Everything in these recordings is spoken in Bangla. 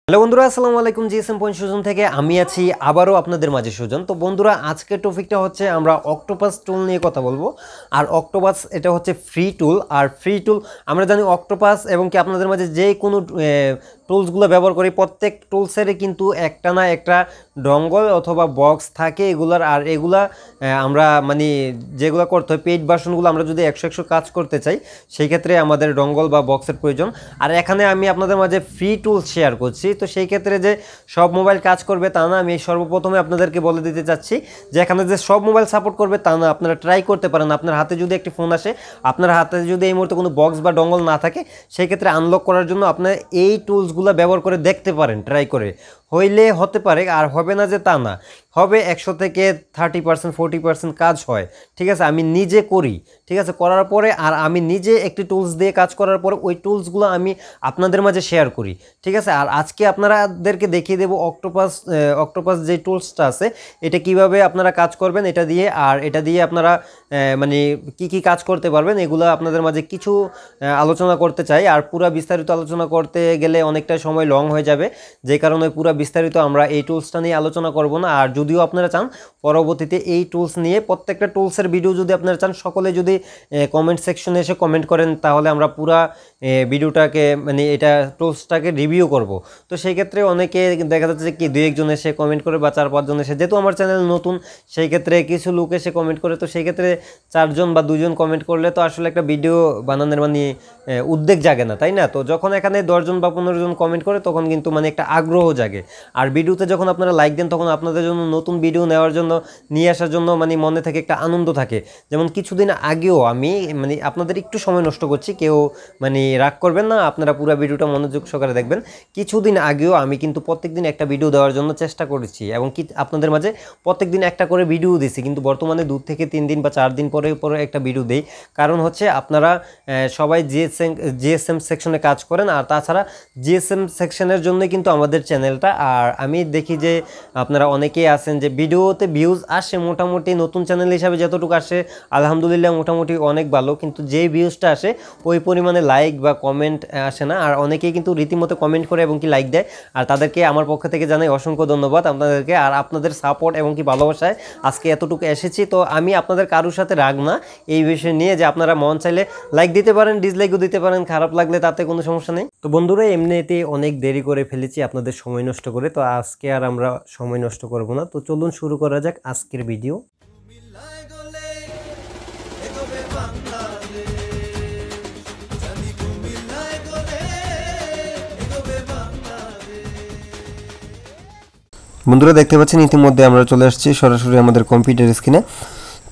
হ্যালো বন্ধুরা, আসসালামু আলাইকুম। জিএসএম পয়েন্ট সুজন থেকে আমি আছি আবারও আপনাদের মাঝে সুজন। তো বন্ধুরা, আজকের টপিকটা হচ্ছে আমরা অক্টোপাস টুল নিয়ে কথা বলবো। আর অক্টোপাস এটা হচ্ছে ফ্রি টুল। আর ফ্রি টুল আমরা জানি অক্টোপাস এবং কি আপনাদের মাঝে যে কোনো টুলসগুলো ব্যবহার করি, প্রত্যেক টুলসেরই কিন্তু একটা না একটা ডঙ্গল অথবা বক্স থাকে এগুলার। আর এগুলা আমরা মানে যেগুলো করতে হয় পেইড ভার্সনগুলো আমরা যদি 100 কাজ করতে চাই সেই ক্ষেত্রে আমাদের ডঙ্গল বা বক্সের প্রয়োজন। আর এখানে আমি আপনাদের মাঝে ফ্রি টুলস শেয়ার করছি। তো সেই ক্ষেত্রে যে সব মোবাইল কাজ করবে তা না, আমি সর্বপ্রথমে আপনাদেরকে বলে দিতে চাচ্ছি যে এখানে যে সব মোবাইল সাপোর্ট করবে তা না। আপনারা ট্রাই করতে পারেন, আপনার হাতে যদি একটি ফোন আসে, আপনার হাতে যদি এই মুহূর্তে কোনো বক্স বা ডঙ্গল না থাকে, সেই ক্ষেত্রে আনলক করার জন্য আপনার এই টুলসগুলো ব্যবহার করে দেখতে পারেন, ট্রাই করে। হইলে হতে পারে, আর হবে না যে তা না, হবে 100 থেকে 30% 40% কাজ হয়। ঠিক আছে, আমি নিজে করি, ঠিক আছে, করার পরে আর আমি নিজে একটি টুলস দিয়ে কাজ করার পরে ওই টুলসগুলো আমি আপনাদের মাঝে শেয়ার করি। ঠিক আছে, আর আজকে আপনাদেরকে দেখিয়ে দেবো অক্টোপাস যে টুলসটা আছে এটা কিভাবে আপনারা কাজ করবেন এটা দিয়ে। আর এটা দিয়ে আপনারা মানে কি কাজ করতে পারবেন এগুলো আপনাদের মাঝে কিছু আলোচনা করতে চাই। আর পুরো বিস্তারিত আলোচনা করতে গেলে অনেকটা সময় লং হয়ে যাবে, যে কারণে পুরো বিস্তারিত আমরা এই টুলসটা নিয়ে আলোচনা করব না। আর যদিও আপনারা চান পরবর্তীতে এই টুলস নিয়ে প্রত্যেকটা টুলসের ভিডিও যদি আপনারা চান, সকলে যদি কমেন্ট সেকশনে এসে কমেন্ট করেন তাহলে আমরা পুরা ভিডিওটাকে মানে এটা টুলসটাকে রিভিউ করব। তো সেই ক্ষেত্রে অনেকে দেখা যাচ্ছে যে কি 2-1 জন এসে কমেন্ট করে বা 4-5 জন এসে, যেহেতু আমার চ্যানেল নতুন সেই ক্ষেত্রে কিছু লোক এসে কমেন্ট করে। তো সেই ক্ষেত্রে 4 জন বা 2 জন কমেন্ট করলে তো আসলে একটা ভিডিও বানানোর মানে উদ্বেগ জাগে না, তাই না? তো যখন এখানে 10 জন বা 15 জন কমেন্ট করে তখন কিন্তু মানে একটা আগ্রহ জাগে। আর ভিডিওতে যখন আপনারা লাইক দেন তখন আপনাদের জন্য নতুন ভিডিও নেওয়ার জন্য নিয়ে আসার জন্য মানে মনে থেকে একটা আনন্দ থাকে। যেমন কিছুদিন আগেও আমি মানে আপনাদের একটু সময় নষ্ট করছি, কেউ মানে রাগ করবেন না, আপনারা পুরো ভিডিওটা মনোযোগ সহকারে দেখবেন। কিছুদিন আগেও আমি কিন্তু প্রত্যেকদিন একটা ভিডিও দেওয়ার জন্য চেষ্টা করেছি এবং কি আপনাদের মাঝে প্রত্যেকদিন একটা করে ভিডিও দিছি, কিন্তু বর্তমানে 2 থেকে 3 দিন বা 4 দিন পরে একটা ভিডিও দেই। কারণ হচ্ছে আপনারা সবাই জিএসএম সেকশনে কাজ করেন, আর তাছাড়া জিএসএম সেকশনের জন্য কিন্তু আমাদের চ্যানেলটা। আর আমি দেখি যে আপনারা অনেকেই আছেন যে ভিডিওতে ভিউজ আসে মোটামুটি, নতুন চ্যানেল হিসাবে যতটুকু আসে আলহামদুলিল্লাহ মোটামুটি অনেক ভালো, কিন্তু যে ভিউজটা আসে ওই পরিমাণে লাইক বা কমেন্ট আসে না। আর অনেকেই কিন্তু রীতিমতো কমেন্ট করে এবং কি লাইক দেয়, আর তাদেরকে আমার পক্ষ থেকে জানাই অসংখ্য ধন্যবাদ আপনাদেরকে। আর আপনাদের সাপোর্ট এবং কি ভালোবাসায় আজকে এতটুকু এসেছি। তো আমি আপনাদের কারোর সাথে রাগ না এই বিষয় নিয়ে, যে আপনারা মন চাইলে লাইক দিতে পারেন, ডিসলাইকও দিতে পারেন, খারাপ লাগলে তাতে কোনো সমস্যা নেই। তো বন্ধুরা, এমনিতে অনেক দেরি করে ফেলেছি আপনাদের সময় নষ্ট করে, তো আজকে আর আমরা সময় নষ্ট করব না। তো চলুন শুরু করা যাক আজকের ভিডিও। বন্ধুরা, দেখতে পাচ্ছেন ইতিমধ্যে আমরা চলে আসছি সরাসরি আমাদের কম্পিউটার স্ক্রিনে।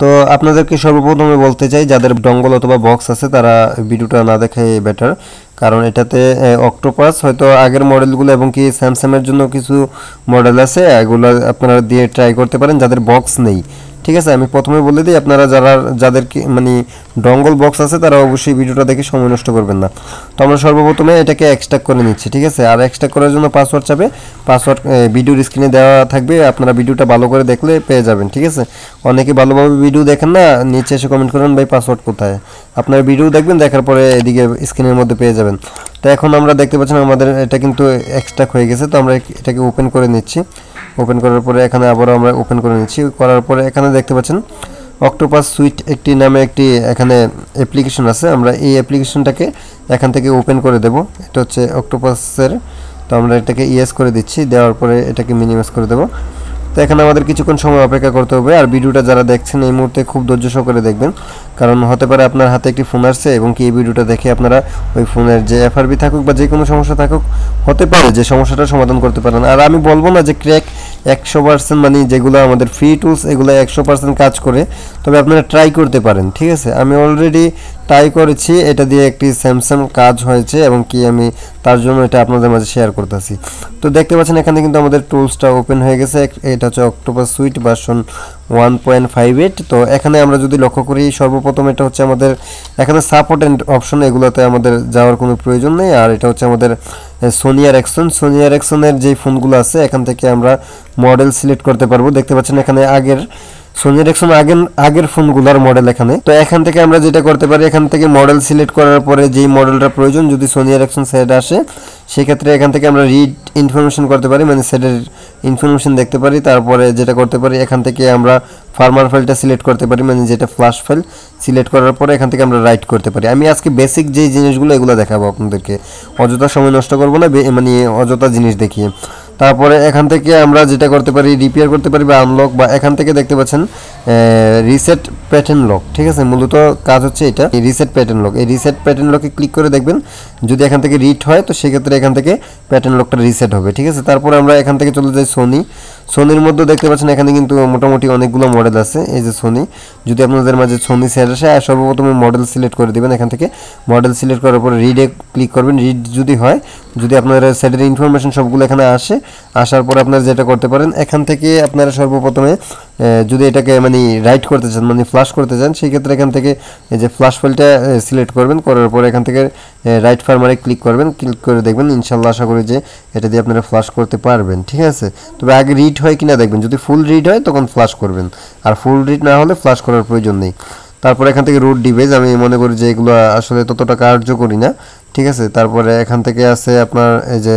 তো আপনাদেরকে সর্বপ্রথমে বলতে চাই, যাদের ডঙ্গল অথবা বক্স আছে তারা ভিডিওটা না দেখাই বেটার, কারণ এটাতে অক্টোপাস হয়তো আগের মডেলগুলো এবং কি স্যামসাংয়ের জন্য কিছু মডেল আছে, এগুলো আপনারা দিয়ে ট্রাই করতে পারেন যাদের বক্স নেই। ঠিক আছে, আমি প্রথমে বলে দিই, আপনারা যাদের মানে ডঙ্গল বক্স আছে তারা অবশ্যই ভিডিওটা দেখে সময় নষ্ট করবেন না। তো আমরা সর্বপ্রথমে এটাকে এক্সট্রাক্ট করে নিচ্ছি। ঠিক আছে, আর এক্সট্রাক্ট করার জন্য পাসওয়ার্ড চাবে, পাসওয়ার্ড ভিডিওর স্ক্রিনে দেওয়া থাকবে, আপনারা ভিডিওটা ভালো করে দেখলে পেয়ে যাবেন। ঠিক আছে, অনেকে ভালোভাবে ভিডিও দেখেন না, নিচে এসে কমেন্ট করেন ভাই পাসওয়ার্ড কোথায়। আপনারা ভিডিও দেখবেন, দেখার পরে এদিকে স্ক্রিনের মধ্যে পেয়ে যাবেন। তো এখন আমরা দেখতে পাচ্ছেন আমাদের এটা কিন্তু এক্সট্রাক্ট হয়ে গেছে। তো আমরা এটাকে ওপেন করে নিচ্ছি। ওপেন করার পরে এখানে আবারও আমরা ওপেন করে নিচ্ছি। করার পরে এখানে দেখতে পাচ্ছেন অক্টোপাস সুইট একটি নামে একটি এখানে অ্যাপ্লিকেশন আছে। আমরা এই অ্যাপ্লিকেশনটাকে এখান থেকে ওপেন করে দেব। এটা হচ্ছে অক্টোপাসের। তো আমরা এটাকে ইয়েস করে দিচ্ছি, দেওয়ার পরে এটাকে মিনিমাইজ করে দেব। তো এখানে আমাদের কিছুক্ষণ সময় অপেক্ষা করতে হবে। আর ভিডিওটা যারা দেখছেন এই মুহূর্তে খুব ধৈর্য সহকারে দেখবেন, কারণ হতে পারে আপনার হাতে একটি ফোন আসছে এবং কি এই ভিডিওটা দেখে আপনারা ওই ফোনের যে এফআরবি থাকুক বা যে কোনো সমস্যা থাকুক, হতে পারে যে সমস্যাটা সমাধান করতে পারেন। আর আমি বলবো না যে ক্র্যাক 100%, মানে যেগুলো আমাদের ফ্রি টুলস এগুলো 100% কাজ করে, তবে আপনারা ট্রাই করতে পারেন। ঠিক আছে, আমি অলরেডি ট্রাই করেছি, এটা দিয়ে একটি স্যামসাং কাজ হয়েছে এবং কি আমি তার জন্য এটা আপনাদের মাঝে শেয়ার করতেছি। তো দেখতে পাচ্ছেন এখানে কিন্তু আমাদের টুলসটা ওপেন হয়ে গেছে। এটা হচ্ছে অক্টোপাস সুইট ভার্সন 1.58। তো এখানে আমরা যদি লক্ষ্য করি, সর্বপ্রথম এটা হচ্ছে আমাদের এখানে সাপোর্ট এন্ড অপশন, এগুলোতে আমাদের যাওয়ার কোনো প্রয়োজন নেই। আর এটা হচ্ছে আমাদের সোনি এরিকসনের যে ফোনগুলো আছে এখান থেকে আমরা মডেল সিলেক্ট করতে পারবো। দেখতে পাচ্ছেন এখানে আগের সোনি এরিকসন আগের ফোনগুলোর মডেল এখানে। তো এখান থেকে আমরা যেটা করতে পারি, এখান থেকে মডেল সিলেক্ট করার পরে যেই মডেলটা প্রয়োজন যদি সোনি এরিকসন সেট আসে সেক্ষেত্রে এখান থেকে আমরা রিড ইনফরমেশন করতে পারি, মানে সেটের ইনফরমেশন দেখতে পারি। তারপরে যেটা করতে পারি এখান থেকে আমরা ফার্মার ফাইলটা সিলেক্ট করতে পারি, মানে যেটা ফ্ল্যাশ ফাইল সিলেক্ট করার পরে এখান থেকে আমরা রাইট করতে পারি। আমি আজকে বেসিক যে জিনিসগুলো এগুলো দেখাবো আপনাদেরকে, অযথা সময় নষ্ট করবো না, মানে অযথা জিনিস দেখিয়ে। তারপরে এখান থেকে আমরা যেটা করতে পারি রিপেয়ার করতে পারি বা আনলক, বা এখান থেকে দেখতে পাচ্ছেন রিসেট প্যাটার্ন লক, ঠিক আছে, মূলত কাজ হচ্ছে এটা রিসেট প্যাটার্ন লক। এই রিসেট প্যাটার্ন লকে ক্লিক করে দেখবেন যদি এখান থেকে রিড হয় তো সেক্ষেত্রে এখান থেকে প্যাটার্ন লকটা রিসেট হবে, ঠিক আছে। তারপরে আমরা এখান থেকে চলে যাই সোনির মধ্যে দেখতে পাচ্ছেন এখানে কিন্তু মোটামুটি অনেকগুলো মডেল আছে। এই যে সোনি, যদি আপনাদের মাঝে সোনি সেট আসে সর্বপ্রথমে মডেল সিলেক্ট করে দেবেন। এখান থেকে মডেল সিলেক্ট করার পরে রিডে ক্লিক করবেন। রিড যদি হয়, যদি আপনার সেটের ইনফরমেশন সবগুলো এখানে আসার পরে আপনারা যেটা করতে পারেন এখান থেকে আপনারা সর্বপ্রথমে যদি এটাকে মানে রাইট করতে চান, মানে ফ্ল্যাশ করতে চান, সেই ক্ষেত্রে এখান থেকে এই যে ফ্ল্যাশ ফাইলটা সিলেক্ট করবেন, করার পরে এখান থেকে রাইট ফার্মারে ক্লিক করবেন। ক্লিক করে দেখবেন ইনশাল্লাহ আশা করি যে এটা দিয়ে আপনারা ফ্ল্যাশ করতে পারবেন, ঠিক আছে। তবে আগে রিড হয় কিনা দেখবেন, যদি ফুল রিড হয় তখন ফ্ল্যাশ করবেন, আর ফুল রিড না হলে ফ্ল্যাশ করার প্রয়োজন নেই। তারপরে এখান থেকে রুট ডিভাইস, আমি মনে করি যে এগুলো আসলে ততটা কার্যকরী না, ঠিক আছে। তারপরে এখান থেকে আছে আপনার এই যে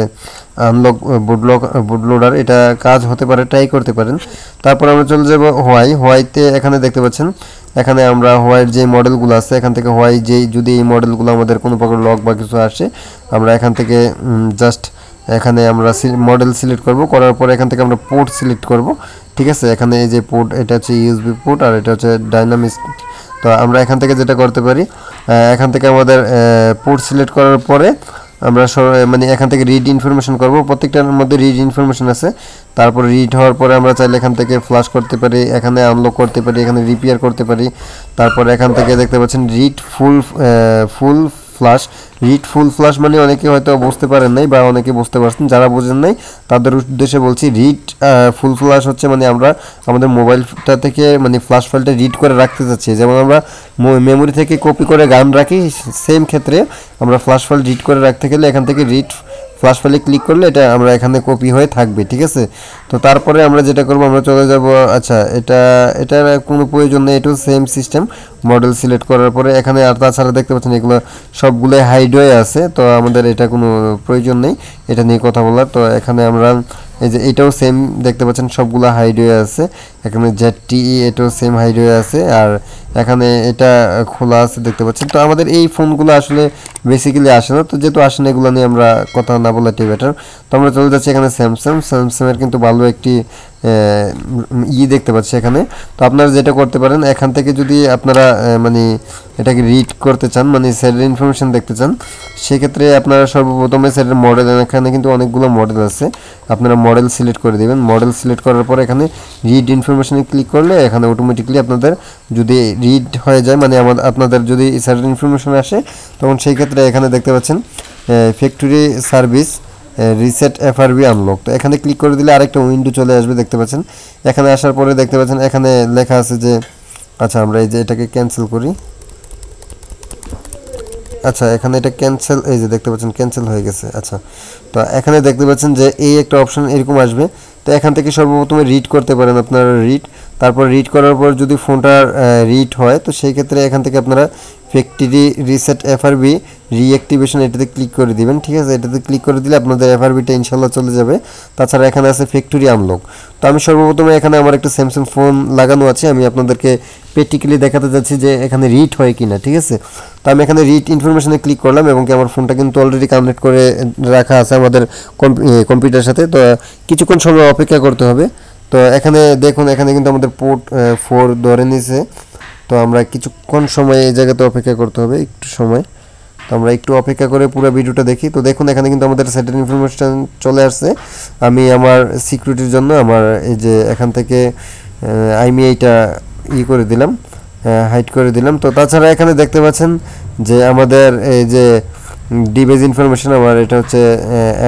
আনলক বুটলোডার, এটা কাজ হতে পারে, ট্রাই করতে পারেন। তারপর আমরা চলে যাব হোয়াইতে। এখানে দেখতে পাচ্ছেন এখানে আমরা হোয়াইট যে মডেলগুলো আছে এখান থেকে হোয়াইট যেই যদি এই মডেলগুলো আমাদের কোনো প্রকার লক বা কিছু আসে আমরা এখান থেকে জাস্ট এখানে আমরা মডেল সিলেক্ট করব, করার পরে এখান থেকে আমরা পোর্ট সিলেক্ট করব, ঠিক আছে। এখানে এই যে পোর্ট, এটা হচ্ছে ইউএসবি পোর্ট আর এটা হচ্ছে ডাইনামিক। তো আমরা এখান থেকে যেটা করতে পারি এখান থেকে আমাদের পোর্ট সিলেক্ট করার পরে আমরা মানে এখান থেকে রিড ইনফরমেশন করব, প্রত্যেকটার মধ্যে রিড ইনফরমেশন আছে। তারপর রিড হওয়ার পরে আমরা চাইলে এখান থেকে ফ্ল্যাশ করতে পারি, এখানে আনলক করতে পারি, এখানে রিপেয়ার করতে পারি। তারপর এখান থেকে দেখতে পাচ্ছেন রিড ফুল ফ্ল্যাশ। রিড ফুল ফ্ল্যাশ মানে অনেকে হয়তো বুঝতে পারেন নাই বা অনেকে বুঝতে পারছেন, যারা বোঝেন নাই তাদের উদ্দেশ্যে বলছি। রিড ফুল ফ্ল্যাশ হচ্ছে মানে আমরা আমাদের মোবাইলটা থেকে মানে ফ্ল্যাশ ফাইলটা রিড করে রাখতে চাচ্ছি, যেমন আমরা মেমোরি থেকে কপি করে গান রাখি, সেম ক্ষেত্রে আমরা ফ্ল্যাশ ফাইল রিড করে রাখতে গেলে এখান থেকে রিড ফ্ল্যাশ ফাইলে ক্লিক করলে এটা আমরা এখানে কপি হয়ে থাকবে, ঠিক আছে। তো তারপরে আমরা যেটা করব আমরা চলে যাব, আচ্ছা এটার কোনো প্রয়োজন নেই, এটাও সেম সিস্টেম। মডেল সিলেক্ট করার পরে এখানে আর তাছাড়া দেখতে পাচ্ছেন এগুলো সবগুলো হাইড হয়ে আছে, তো আমাদের এটা কোনো প্রয়োজন নেই এটা নিয়ে কথা বলার। তো এখানে আমরা এই যে এটাও সেম দেখতে পাচ্ছেন সবগুলো হাইড হয়ে আছে, এখানে ZTE এটাও সেম হাইড হয়ে আছে, আর এখানে এটা খোলা আছে দেখতে পাচ্ছেন। তো আমাদের এই ফোনগুলো আসলে বেসিক্যালি আসে না, তো যেহেতু আসে না এগুলো নিয়ে আমরা কথা না বলাটাই বেটার। তো আমরা চলে যাচ্ছি এখানে স্যামসাংয়ের কিন্তু ভালো একটি দেখতে পাচ্ছি এখানে। তো আপনারা যেটা করতে পারেন এখান থেকে যদি আপনারা মানে এটাকে রিড করতে চান, মানে সেটের ইনফরমেশন দেখতে চান, সেক্ষেত্রে আপনারা সর্বপ্রথমে সেটের মডেল, এখানে কিন্তু অনেকগুলো মডেল আছে, আপনারা মডেল সিলেক্ট করে দেবেন। মডেল সিলেক্ট করার পর এখানে রিড ইনফরমেশনে ক্লিক করলে এখানে অটোমেটিকলি আপনাদের যদি রিড হয়ে যায়, মানে আপনাদের যদি সেটের ইনফরমেশন আসে তখন সেই ক্ষেত্রে এখানে দেখতে পাচ্ছেন factory service reset FRB unlock. তো এখানে ক্লিক করে দিলে আরেকটা উইন্ডো চলে আসবে দেখতে পাচ্ছেন। এখানে আসার পরে দেখতে পাচ্ছেন এখানে লেখা আছে যে, আচ্ছা আমরা এই যে এটাকে ক্যান্সেল করি, আচ্ছা এখানে এটা ক্যান্সেল, এই যে দেখতে পাচ্ছেন ক্যান্সেল হয়ে গেছে। আচ্ছা তো এখানে দেখতে পাচ্ছেন যে এই একটা অপশন এরকম আসবে, তো এখান থেকে সর্বপ্রথমে রিড করতে পারেন আপনারা রিড। তারপর রিড করার পর যদি ফোনটা রিড হয় তো সেই ক্ষেত্রে এখান থেকে আপনারা ফ্যাক্টরি রিসেট FRB রিঅ্যাক্টিভেশন এটাতে ক্লিক করে দিবেন, ঠিক আছে। এটাতে ক্লিক করে দিলে আপনাদের FRBটা ইনশাল্লাহ চলে যাবে। তাছাড়া এখানে আছে ফ্যাক্টরি আনলক। তো আমি সর্বপ্রথমে এখানে আমার একটা স্যামসাং ফোন লাগানো আছে, আমি আপনাদেরকে প্র্যাকটিক্যালি দেখাতে যাচ্ছি যে এখানে রিড হয় কিনা, ঠিক আছে। তো আমি এখানে রিড ইনফরমেশনে ক্লিক করলাম এবং কি আমার ফোনটা কিন্তু অলরেডি কানেক্ট করে রাখা আছে আমাদের কম্পিউটারের সাথে। তো কিছুক্ষণ সময় অপেক্ষা করতে হবে। তো এখানে দেখুন এখানে কিন্তু আমাদের পোর্ট 4 ধরে নিয়েছে, তো আমরা কিছুক্ষণ সময় এই জায়গাতে অপেক্ষা করতে হবে, একটু সময়। তো আমরা একটু অপেক্ষা করে পুরো ভিডিওটা দেখি। তো দেখুন এখানে কিন্তু আমাদের সেটের ইনফরমেশন চলে আসছে। আমি আমার সিকিউরিটির জন্য আমার এই যে এখান থেকে আমি এইটা করে দিলাম, হাইড করে দিলাম। তো তাছাড়া এখানে দেখতে পাচ্ছেন যে আমাদের এই যে ডিভাইস ইনফরমেশন, আমার এটা হচ্ছে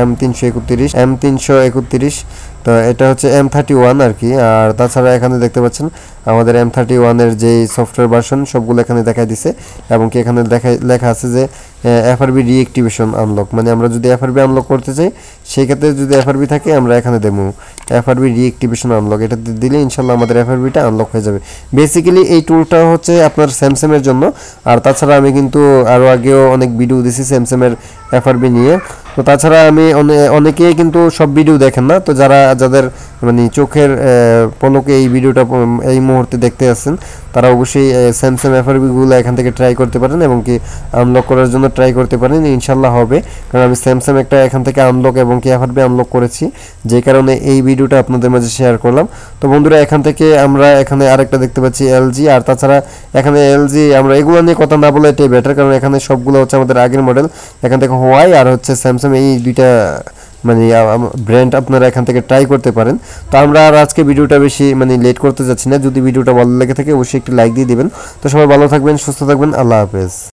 M331 তো এটা হচ্ছে M31 আর কি। আর তাছাড়া এখানে দেখতে পাচ্ছেন আমাদের M31 এর যে সফটওয়্যার ভার্সন সবগুলো এখানে দেখাই দিছে, এবং কি এখানে লেখা আছে যে FRB রিঅ্যাক্টিভেশন আনলক, মানে আমরা যদি FRB আনলক করতে চাই সেই ক্ষেত্রে যদি FRB থাকে আমরা এখানে দেবো FRB রিঅ্যাক্টিভেশন আনলক, এটা দিলে ইনশাল্লাহ আমাদের FRBটা আনলক হয়ে যাবে। বেসিক্যালি এই টুলটা হচ্ছে আপনার স্যামসাংয়ের জন্য। আর তাছাড়া আমি কিন্তু আরও আগেও অনেক ভিডিও দিছি স্যামসাংয়ের FRB নিয়ে। তো তাছাড়া আমি অনেকেই কিন্তু সব ভিডিও দেখেন না, তো যাদের মানে চোখের পলকে এই ভিডিওটা এই মুহূর্তে দেখতে আসছেন তারা অবশ্যই স্যামসাং FRBগুলো এখান থেকে ট্রাই করতে পারেন, এবং কি আনলক করার জন্য ট্রাই করতে পারেন, ইনশাল্লাহ হবে। কারণ আমি স্যামসাং একটা এখান থেকে আনলক এবং কি FRB আনলক করেছি, যে কারণে এই ভিডিওটা আপনাদের মাঝে শেয়ার করলাম। তো বন্ধুরা এখান থেকে আমরা এখানে আরেকটা দেখতে পাচ্ছি LG। আর তাছাড়া এখানে LG আমরা এগুলো নিয়ে কথা না বলে এটাই বেটার, কারণ এখানে সবগুলো হচ্ছে আমাদের আগের মডেল। এখান থেকে হোয়াই আর হচ্ছে স্যামসাং, এই দুইটা মানে ব্র্যান্ড আপনারা এখান থেকে ট্রাই করতে পারেন। তো আমরা আর আজকে ভিডিওটা বেশি মানে লেট করতে যাচ্ছি না। যদি ভিডিওটা ভালো লেগে থাকে অবশ্যই একটি লাইক দিয়ে দিবেন। তো সবাই ভালো থাকবেন, সুস্থ থাকবেন, আল্লাহ হাফেজ।